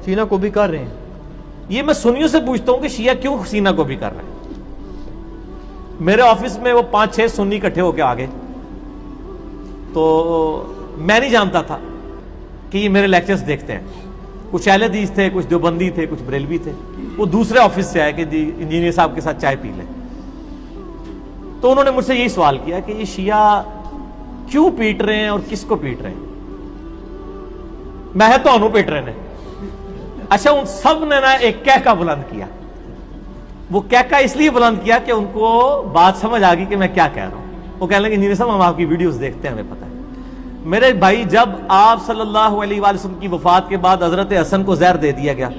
سینہ کو بھی کر رہے ہیں. یہ میں سنیوں سے پوچھتا ہوں کہ شیعہ کیوں سینہ کو بھی کر رہے ہیں. میرے آفس میں وہ 5-6 سنی اکٹھے ہو کے آ گئے, تو میں نہیں جانتا تھا کہ یہ میرے لیکچرز دیکھتے ہیں. کچھ اہل حدیث تھے, کچھ دیوبندی تھے, کچھ بریلوی تھے. وہ دوسرے آفس سے آئے کہ جی انجینئر صاحب کے ساتھ چائے پی لیں. تو انہوں نے مجھ سے یہی سوال کیا کہ یہ شیعہ کیوں پیٹ رہے ہیں اور کس کو پیٹ رہے ہیں. میں تو انہوں پیٹ رہے ہیں. اچھا, ان سب نے نا ایک کہکا بلند کیا. وہ کہکا اس لیے بلند کیا کہ ان کو بات سمجھ آ گئی کہ میں کیا کہہ رہا ہوں. وہ کہنے لگے انجینئر صاحب ہم آپ کی ویڈیوز دیکھتے ہیں, ہمیں پتہ ہے. میرے بھائی, جب آپ صلی اللہ علیہ وآلہ وسلم کی وفات کے بعد حضرت حسن کو زہر دے دیا گیا,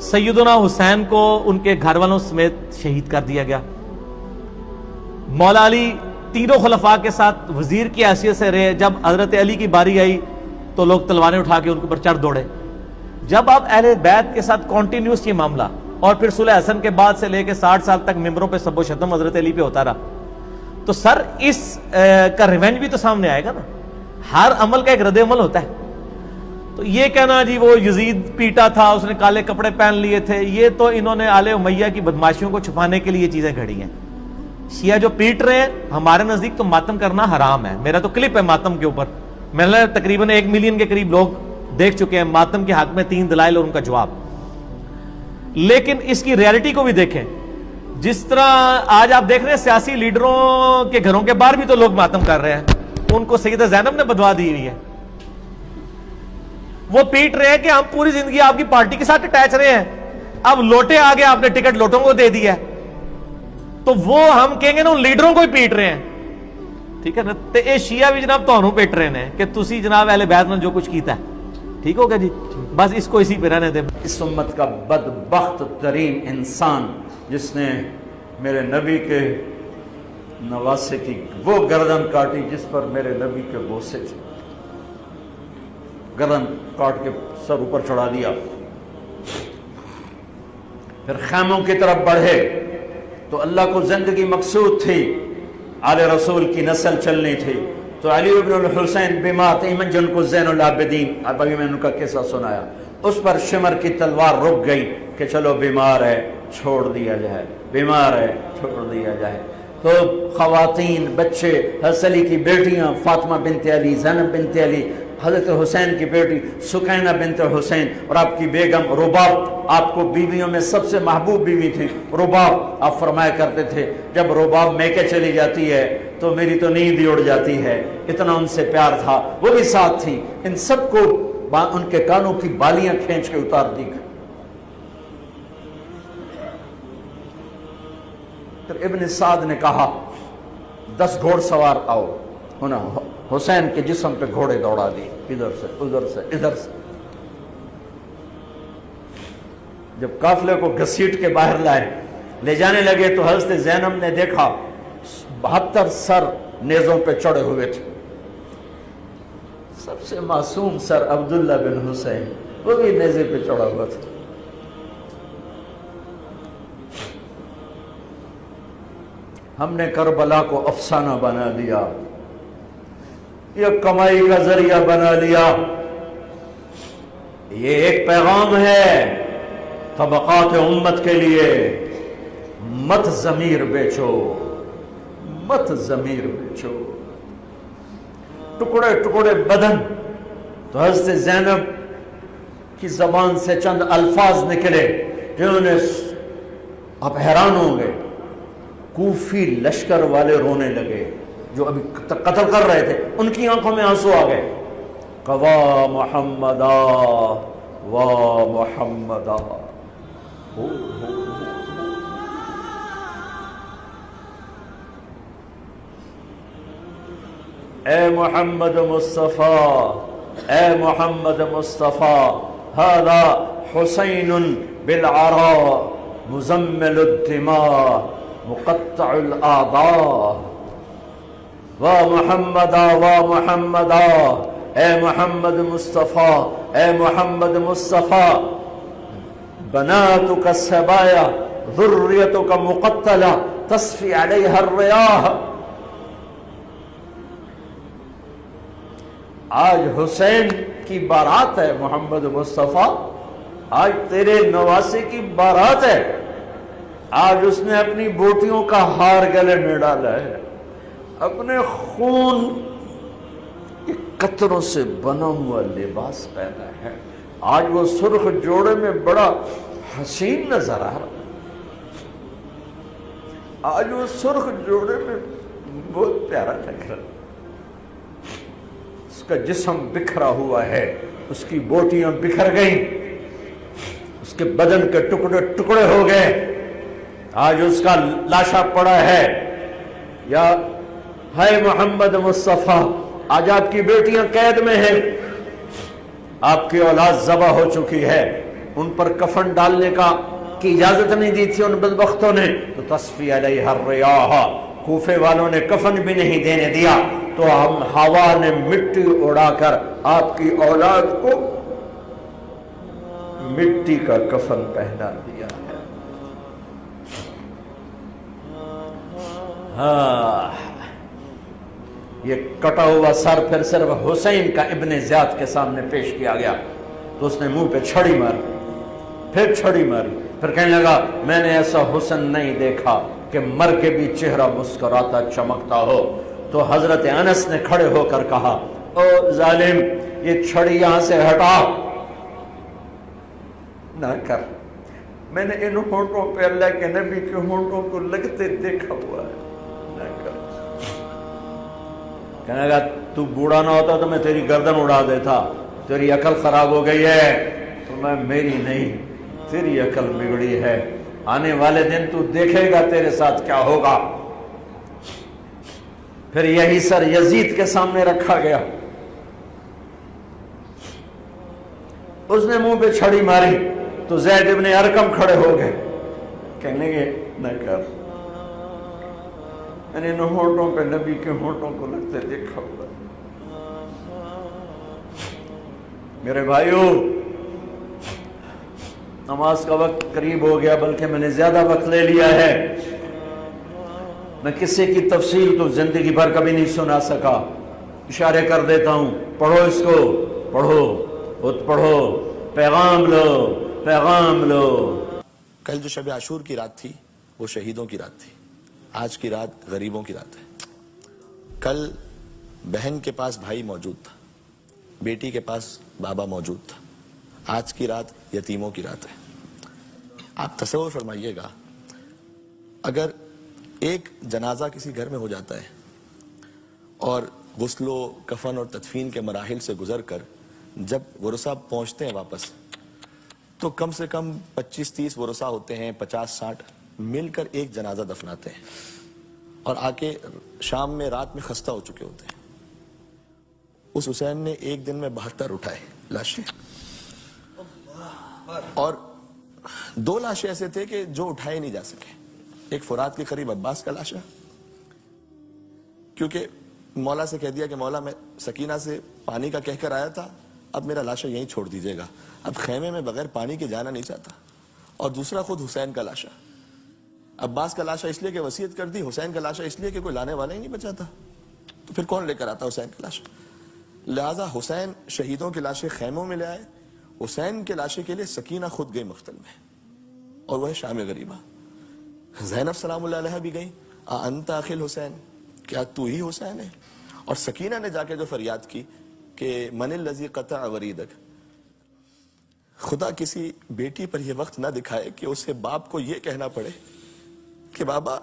سیدنا حسین کو ان کے گھر والوں سمیت شہید کر دیا گیا, مولا علی تینوں خلفاء کے ساتھ وزیر کی حیثیت سے رہے, جب حضرت علی کی باری آئی تو لوگ تلواریں اٹھا کے ان کے اوپر چڑھ دوڑے. جب آپ اہل بیت کے ساتھ کنٹینیوس یہ معاملہ, اور پھر صلح حسن کے بعد سے لے کے 60 سال تک ممبروں پہ سب و شتم حضرت علی پہ ہوتا رہا, تو سر اس کا ریونج بھی تو سامنے آئے گا نا. ہر عمل کا ایک رد عمل ہوتا ہے. تو یہ کہنا جی وہ یزید پیٹا تھا, اس نے کالے کپڑے پہن لیے تھے, یہ تو انہوں نے آل امیہ کی بدماشیوں کو چھپانے کے لیے یہ چیزیں گھڑی ہیں. شیعہ جو پیٹ رہے ہیں, ہمارے نزدیک تو ماتم کرنا حرام ہے. میرا تو کلپ ہے ماتم کے اوپر, میں نے تقریباً 1 ملین کے قریب لوگ دیکھ چکے ہیں ماتم کے حق میں 3 دلائل اور ان کا جواب. لیکن اس کی ریالٹی کو بھی دیکھیں. جس طرح آج آپ دیکھ رہے ہیں سیاسی لیڈروں کے گھروں کے باہر بھی تو لوگ ماتم کر رہے ہیں. ان کو سیدہ زینب نے بدوا دی ہوئی ہے. وہ پیٹ رہے ہیں کہ ہم پوری زندگی آپ کی پارٹی کے ساتھ اٹیچ رہے ہیں, اب لوٹے آگے آپ نے ٹکٹ لوٹوں کو دے دیا ہے, تو وہ ہم کہیں گے نا ان لیڈروں کو ہی پیٹ رہے ہیں. ٹھیک ہے نا. تو اے شیعہ بھی جناب تو پیٹ رہے ہیں کہ تسی جناب اہل بیت نے جو کچھ کیتا ہے. ٹھیک ہوگا جی, بس اس کو اسی پہ رہنے دیں. اس امت کا بدبخت ترین انسان جس نے میرے نبی کے نواسے کی وہ گردن کاٹی جس پر میرے نبی کے بوسے تھے, گردن کاٹ کے سر اوپر چڑھا دیا. پھر خیموں کی طرف بڑھے تو اللہ کو زندگی مقصود تھی, آل رسول کی نسل چلنی تھی. تو علی ابن الحسین بیمار تھے, ایمن جن کو زین العابدین, ابھی میں نے ان کا قصہ سنایا, اس پر شمر کی تلوار رک گئی کہ چلو بیمار ہے چھوڑ دیا جائے, بیمار ہے چھوڑ دیا جائے. تو خواتین, بچے, حضرت علی کی بیٹیاں فاطمہ بنت علی, زینب بنت علی, حضرت حسین کی بیٹی سکینہ بنت حسین, اور آپ کی بیگم رباب, آپ کو بیویوں میں سب سے محبوب بیوی تھی رباب. آپ فرمایا کرتے تھے جب رباب میکے چلی جاتی ہے تو میری تو نیند ہی اڑ جاتی ہے, اتنا ان سے پیار تھا. وہ بھی ساتھ تھی. ان سب کو ان کے کانوں کی بالیاں کھینچ کے اتار دی. پھر ابن سعد نے کہا 10 گھوڑ سوار آؤ. حسین کے جسم پہ گھوڑے دوڑا دی, ادھر سے ادھر سے ادھر سے. جب قافلے کو گھسیٹ کے باہر لائے, لے جانے لگے تو حضرت زینب نے دیکھا 72 سر نیزوں پہ چڑھے ہوئے تھے. سب سے معصوم سر عبداللہ بن حسین, وہ بھی نیزے پہ چڑھا ہوا تھا. ہم نے کربلا کو افسانہ بنا دیا, یہ کمائی کا ذریعہ بنا لیا. یہ ایک پیغام ہے طبقات امت کے لیے, مت ضمیر بیچو, مت ضمیر بیچو. ٹکڑے ٹکڑے بدن. تو حضرت زینب کی زبان سے چند الفاظ نکلے جنہوں نے, آپ حیران ہوں گے, کوفی لشکر والے رونے لگے جو ابھی قتل کر رہے تھے, ان کی آنکھوں میں آنسو آ گئے. قوا محمدا وا محمدا. اے محمد مصطفیٰ, اے محمد مصطفیٰ, هذا حسین بالعراء مزمل الدماء مقطع الاعضاء. وا محمدا وا محمدا, اے محمد مصطفیٰ, اے محمد مصطفیٰ, بناتک السبایا ذریتک مقتلہ تصفی علیہا الریاح. آج حسین کی بارات ہے محمد مصطفیٰ، آج تیرے نواسے کی بارات ہے، آج اس نے اپنی بوٹیوں کا ہار گلے میں ڈالا ہے، اپنے خون کے قطروں سے بنا ہوا لباس پہنا ہے، آج وہ سرخ جوڑے میں بڑا حسین نظر آ رہا ہے، آج وہ سرخ جوڑے میں بہت پیارا لگ رہا ہے، اس کا جسم بکھرا ہوا ہے، اس کی بوٹیاں بکھر گئیں، اس کے بدن کے ٹکڑے ٹکڑے ہو گئے، آج اس کا لاشا پڑا ہے، یا ہے محمد مصطفیٰ آج آپ کی بیٹیاں قید میں ہیں، آپ کی اولاد ذبح ہو چکی ہے، ان پر کفن ڈالنے کی اجازت نہیں دی تھی ان بدبختوں نے، تو تصفی علیہ الریاح، کوفے والوں نے کفن بھی نہیں دینے دیا، تو ہم ہوا نے مٹی اڑا کر آپ کی اولاد کو مٹی کا کفن پہنا دیا ہے۔ ہاں، یہ کٹا ہوا سر پھر صرف حسین کا ابن زیاد کے سامنے پیش کیا گیا، تو اس نے منہ پہ چھڑی ماری، پھر چھڑی ماری، پھر کہنے لگا میں نے ایسا حسن نہیں دیکھا کہ مر کے بھی چہرہ مسکراتا چمکتا ہو۔ تو حضرت انس نے کھڑے ہو کر کہا او ظالم، یہ چھڑی یہاں سے ہٹا، نہ کر، میں نے ان ہونٹوں پہ اللہ کے نبی کے ہونٹوں کو لگتے دیکھا ہوا ہے، نہ کر۔ کہنے لگا تو بوڑھا نہ ہوتا تو میں تیری گردن اڑا دیتا، تیری عقل خراب ہو گئی ہے، تو میں میری نہیں تیری عقل بگڑی ہے، آنے والے دن تو دیکھے گا تیرے ساتھ کیا ہوگا۔ پھر یہی سر یزید کے سامنے رکھا گیا، اس نے منہ پہ چھڑی ماری، تو زید ابن ارقم کھڑے ہو گئے، کہنے گے نہ کر، میں نے ان ہونٹوں پہ نبی کے ہونٹوں کو لگتے دیکھا ہوا۔ میرے بھائیو، نماز کا وقت قریب ہو گیا، بلکہ میں نے زیادہ وقت لے لیا ہے، میں کسی کی تفصیل تو زندگی بھر کبھی نہیں سنا سکا، اشارے کر دیتا ہوں، پڑھو اس کو، پڑھو، خود پڑھو، پیغام لو، پیغام لو۔ کل جو شب عاشور کی رات تھی وہ شہیدوں کی رات تھی، آج کی رات غریبوں کی رات ہے۔ کل بہن کے پاس بھائی موجود تھا، بیٹی کے پاس بابا موجود تھا، آج کی رات یتیموں کی رات ہے۔ آپ تصور فرمائیے گا، اگر ایک جنازہ کسی گھر میں ہو جاتا ہے اور غسل و کفن اور تدفین کے مراحل سے گزر کر جب ورثہ پہنچتے ہیں واپس، تو کم سے کم 25-30 ورثہ ہوتے ہیں، 50-60 مل کر ایک جنازہ دفناتے ہیں، اور آ کے شام میں رات میں خستہ ہو چکے ہوتے ہیں۔ اس حسین نے ایک دن میں 72 اٹھائے لاشیں، اور 2 لاشیں ایسے تھے کہ جو اٹھائے نہیں جا سکے۔ ایک فرات کے قریب عباس کا لاشا، کیونکہ مولا سے کہہ دیا کہ مولا میں سکینہ سے پانی کا کہہ کر آیا تھا، اب میرا لاشا یہیں چھوڑ دیجیے گا، اب خیمے میں بغیر پانی کے جانا نہیں چاہتا۔ اور دوسرا خود حسین کا لاشا، عباس کا لاشا اس لیے کہ وصیت کر دی، حسین کا لاشا اس لیے کہ کوئی لانے والا ہی نہیں بچا تھا، تو پھر کون لے کر آتا حسین کا لاشا؟ لہٰذا حسین شہیدوں کے لاشیں خیموں میں لے آئے، حسین کے لاشے کے لیے سکینہ خود گئی مقتل میں، اور وہ ہے شام غریبہ۔ زینب سلام اللہ علیہ بھی گئی، انت اخل حسین، کیا تو ہی حسین ہے؟ اور سکینہ نے جا کے جو فریاد کی کہ من الذی قطع وریدک، خدا کسی بیٹی پر یہ وقت نہ دکھائے کہ اسے باپ کو یہ کہنا پڑے کہ بابا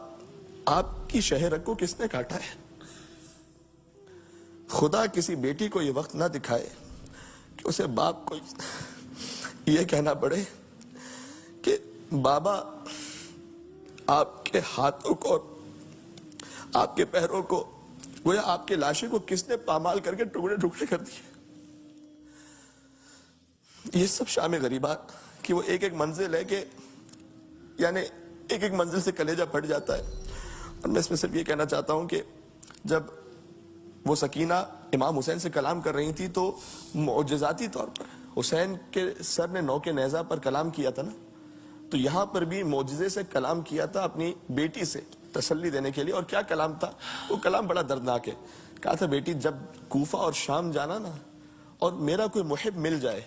آپ کی شہ رگ کو کس نے کاٹا ہے۔ خدا کسی بیٹی کو یہ وقت نہ دکھائے کہ اسے باپ کو یہ کہنا پڑے کہ بابا آپ کے ہاتھوں کو، آپ کے پیروں کو، گویا آپ کے لاشے کو کس نے پامال کر کے ٹکڑے ٹکڑے کر دیے۔ یہ سب شام غریبہ کہ وہ ایک ایک منزل ہے کہ یعنی ایک ایک منزل سے کلیجہ پھٹ جاتا ہے۔ اور میں اس میں صرف یہ کہنا چاہتا ہوں کہ جب وہ سکینہ امام حسین سے کلام کر رہی تھی تو معجزاتی طور پر حسین کے سر نے نوک نیزہ پر کلام کیا تھا نا، تو یہاں پر بھی معجزے سے کلام کیا تھا اپنی بیٹی سے تسلی دینے کے لیے۔ اور کیا کلام تھا وہ؟ کلام بڑا دردناک ہے۔ کہا تھا بیٹی جب کوفہ اور شام جانا نا، اور میرا کوئی محب مل جائے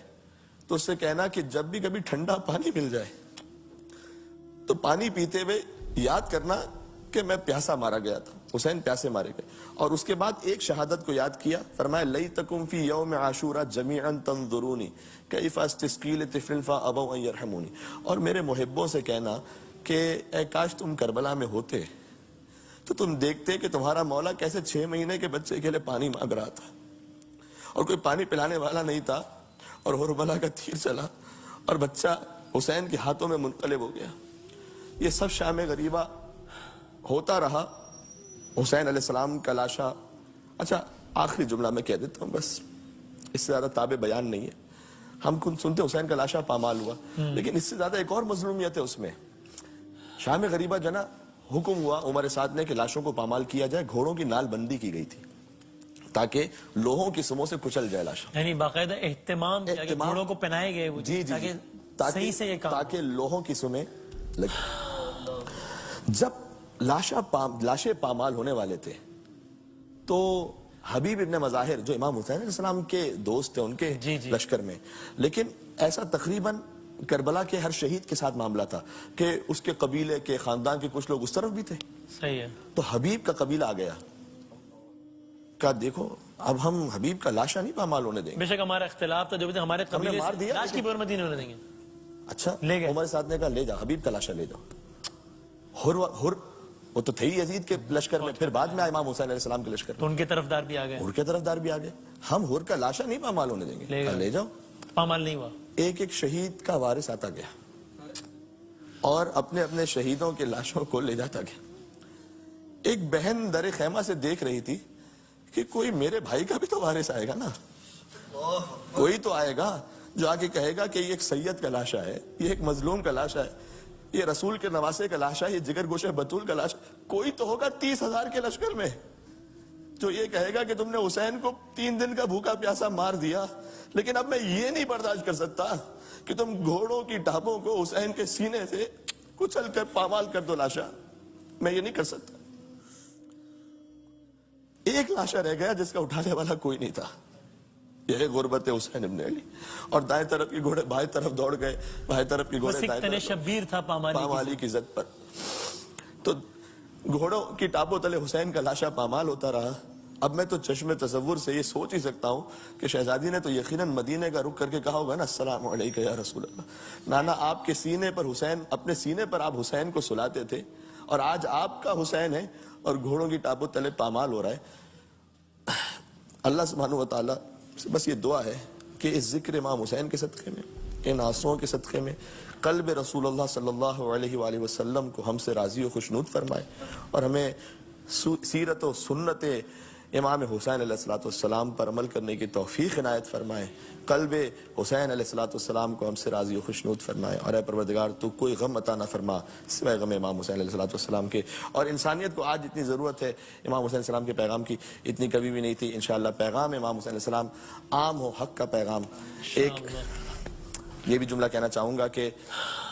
تو اس سے کہنا کہ جب بھی کبھی ٹھنڈا پانی مل جائے تو پانی پیتے ہوئے یاد کرنا کہ میں پیاسا مارا گیا تھا، حسین پیاسے مارے گئے. اور اس کے بعد ایک شہادت کو یاد کیا، فرمایا لیتکم فی یوم عاشورا جمیعا تنظرونی کیف استسقی لطفل فابوا ان یرحمونی. اور میرے محبوں سے کہنا کہ اے کاش تم کربلا میں ہوتے تو تم دیکھتے کہ تمہارا مولا کیسے 6 مہینے کے بچے کے لیے پانی مانگ رہا تھا اور کوئی پانی پلانے والا نہیں تھا، اور ہربلا کا تیر چلا اور بچہ حسین کے ہاتھوں میں منقلب ہو گیا. یہ سب شام غریبہ ہوتا رہا. حسین علیہ السلام کا لاشا. اچھا آخری جملہ میں کہہ دیتا ہوں، بس اس سے زیادہ تابع بیان نہیں ہے. ہم کن سنتے حسین کا لاشا پامال ہوا، لیکن اس سے زیادہ ایک اور مظلومیت ہے اس میں. شام غریبہ جنا حکم ہوا عمر سعد نے کہ لاشوں کو پامال کیا جائے. گھوڑوں کی نال بندی کی گئی تھی تاکہ لوہوں کی سموں سے کچل جائے لاشا. یعنی باقاعدہ اہتمام کیا کہ گھوڑوں کو پہنائے گئے وہ جی تاکہ صحیح سے یہ کام تاکہ لوہوں کی سمیں لگے. جب لاشیں پامال ہونے والے تھے تو حبیب ابن مظاہر جو امام حسین علیہ السلام کے دوست تھے ان کے لشکر میں، لیکن ایسا تقریباً کربلا کے ہر شہید کے ساتھ معاملہ تھا کہ اس کے قبیلے کے خاندان کے کچھ لوگ اس طرف بھی تھے. صحیح ہے. تو حبیب کا قبیلہ آ گیا، کہا دیکھو اب ہم حبیب کا لاشا نہیں پامال ہونے دیں گے. بے شک ہمارا اختلاف تھا، جو بھی ہمارے قبیلے مار دیا لاش کی برمتی نہیں ہونے دیں گے. اچھا لے گئے. عمر سعد نے کہا لے جاؤ حبیب کا لاشا لے جاؤ. ہر وہ تو تھے ہی یزید کے لشکر میں، پھر بعد میں امام حسین علیہ السلام کے لشکر میں، تو ان کے طرفدار بھی آ گئے. ہر کے طرفدار بھی آ گئے. ہم ہر کا لاشا نہیں پامال ہونے دیں گے. لے جاؤ. پامال نہیں ہوا. ایک ایک شہید کا وارث آتا گیا اور اپنے اپنے شہیدوں کے لاشوں کو لے جاتا گیا. ایک بہن در خیمہ سے دیکھ رہی تھی کہ کوئی میرے بھائی کا بھی تو وارث آئے گا نا، کوئی تو آئے گا جو آگے کہے گا کہ یہ ایک سید کا لاشا ہے، یہ ایک مظلوم کا لاشا ہے، یہ رسول کے نواسے کا لاشا ہے، یہ جگر گوشے بطول کا لاشا. کوئی تو ہوگا 30,000 کے لشکر میں جو یہ کہے گا کہ تم نے حسین کو 3 دن کا بھوکا پیاسا مار دیا، لیکن اب میں یہ نہیں برداشت کر سکتا کہ تم گھوڑوں کی ٹاپوں کو حسین کے سینے سے کچل کر پامال کر دو لاشا. میں یہ نہیں کر سکتا. ایک لاشا رہ گیا جس کا اٹھانے والا کوئی نہیں تھا. یہ غربت حسین ابن علی. اور دائیں طرف کے گھوڑے بائیں طرف دوڑ گئے، بائیں طرف کے گھوڑے دائیں طرف. شبیر تھا پامالی کی ضد پر. تو گھوڑوں کی ٹاپوں تلے حسین کا لاشا پامال ہوتا رہا. اب میں تو چشم تصور سے یہ سوچ ہی سکتا ہوں کہ شہزادی نے تو یقیناً مدینے کا رخ کر کے کہا ہوگا نا السلام علیکم یا رسول اللہ. نانا آپ کے سینے پر حسین، اپنے سینے پر آپ حسین کو سلاتے تھے، اور آج آپ کا حسین ہے اور گھوڑوں کی ٹاپوں تلے پامال ہو رہا ہے. اللہ سبحانہ و تعالیٰ سے بس یہ دعا ہے کہ اس ذکر امام حسین کے صدقے میں، ان آنسوؤں کے صدقے میں قلب رسول اللہ صلی اللہ علیہ وآلہ وسلم کو ہم سے راضی و خوشنود فرمائے، اور ہمیں سیرت و سنت امام حسین علیہ السلام پر عمل کرنے کی توفیق عنایت فرمائے. قلب حسین علیہ السلام کو ہم سے راضی و خوشنود فرمائے. اور اے پروردگار تو کوئی غم عطا نہ فرما سوائے غم امام حسین علیہ السلام کے. اور انسانیت کو آج اتنی ضرورت ہے امام حسین السلام کے پیغام کی، اتنی کبھی بھی نہیں تھی. انشاءاللہ پیغام امام حسین علیہ السلام عام ہو، حق کا پیغام. ایک یہ بھی جملہ کہنا چاہوں گا کہ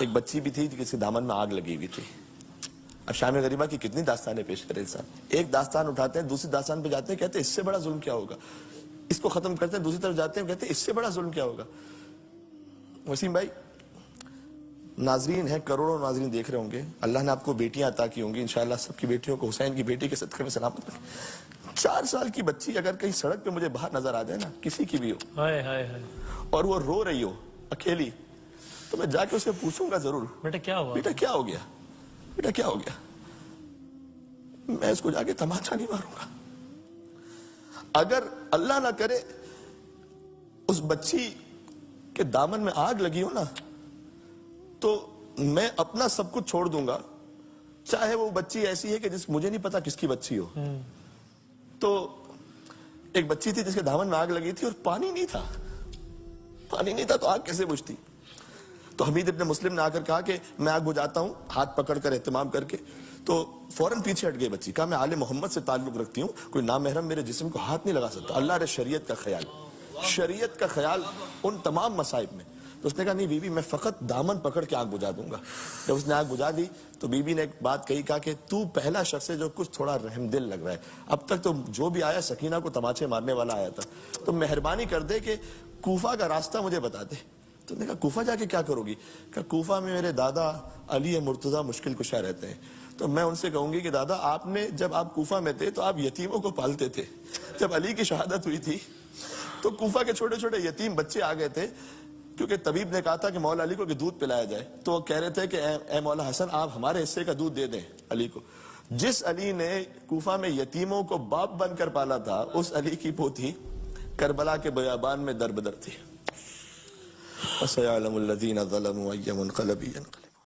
ایک بچی بھی تھی جس کے دامن میں آگ لگی ہوئی تھی. اب شام غریبہ کی کتنی داستانیں پیش کرے انسان. ایک داستان اٹھاتے ہیں، دوسری داستان پہ جاتے ہیں، کہتے ہیں اس سے بڑا ظلم کیا ہوگا. اس کو ختم کرتے ہیں، دوسری طرف جاتے ہیں، کہتے ہیں اس سے بڑا ظلم کیا ہوگا. وسیم بھائی، ناظرین ہیں، کروڑوں ناظرین دیکھ رہے ہوں گے. اللہ نے آپ کو بیٹیاں عطا کی ہوں گی، انشاءاللہ سب کی بیٹیوں کو حسین کی بیٹی کے صدقے میں سلامت رکھے. 4 سال کی بچی اگر کہیں سڑک پہ مجھے باہر نظر آ جائے نا، کسی کی بھی ہو، اور وہ رو رہی ہو اکیلی، تو میں جا کے اسے پوچھوں گا ضرور، بیٹا کیا ہوا، بیٹا کیا ہو گیا، بیٹا کیا ہو گیا. میں اس کو جا کے تماچا نہیں ماروں گا. اگر اللہ نہ کرے اس بچی کے دامن میں آگ لگی ہو نا، تو میں اپنا سب کچھ چھوڑ دوں گا، چاہے وہ بچی ایسی ہے کہ مجھے نہیں پتا کس کی بچی ہو. تو ایک بچی تھی جس کے دامن میں آگ لگی تھی اور پانی نہیں تھا. پانی نہیں تھا تو آگ کیسے بجھتی. تو حمید ابن مسلم نے آ کر کہا کہ میں آگ بجھاتا ہوں، ہاتھ پکڑ کر اہتمام کر کے. تو فوراً پیچھے ہٹ گئی بچی. کہا میں آل محمد سے تعلق رکھتی ہوں، کوئی نامحرم میرے جسم کو ہاتھ نہیں لگا سکتا. اللہ رے شریعت کا خیال، شریعت کا خیال ان تمام مصائب میں. تو اس نے کہا نہیں بیوی میں فقط دامن پکڑ کے آنکھ بجھا دوں گا. جب اس نے آنکھ بجھا دی تو بیوی نے ایک بات کہی, کہا کہ تو پہلا شخص ہے جو کچھ تھوڑا رحم دل لگ رہا ہے, اب تک تو جو بھی آیا سکینہ کو تماچے مارنے والا آیا تھا, تو مہربانی کر دے کہ کوفہ کا راستہ مجھے بتا دے. تو نے کہا کوفہ جا کے کیا کرو گی؟ کہ کوفہ میں میرے دادا علی مرتضیٰ مشکل کشا رہتے ہیں, تو میں ان سے کہوں گی کہ دادا آپ نے جب آپ کوفہ میں تھے تو آپ یتیموں کو پالتے تھے, جب علی کی شہادت ہوئی تھی تو کوفہ کے چھوٹے چھوٹے یتیم بچے آ گئے تھے, کیونکہ طبیب نے کہا تھا کہ مولا علی کو کہ دودھ پلایا جائے, تو وہ کہہ رہے تھے کہ اے مولا حسن آپ ہمارے حصے کا دودھ دے دیں علی کو. جس علی نے کوفہ میں یتیموں کو باپ بن کر پالا تھا, اس علی کی پوتی کربلا کے بیابان میں در بدر تھی. وَسَيَعْلَمُ الَّذِينَ ظَلَمُوا أَيَّ مُنْقَلَبٍ يَنْقَلِبُونَ.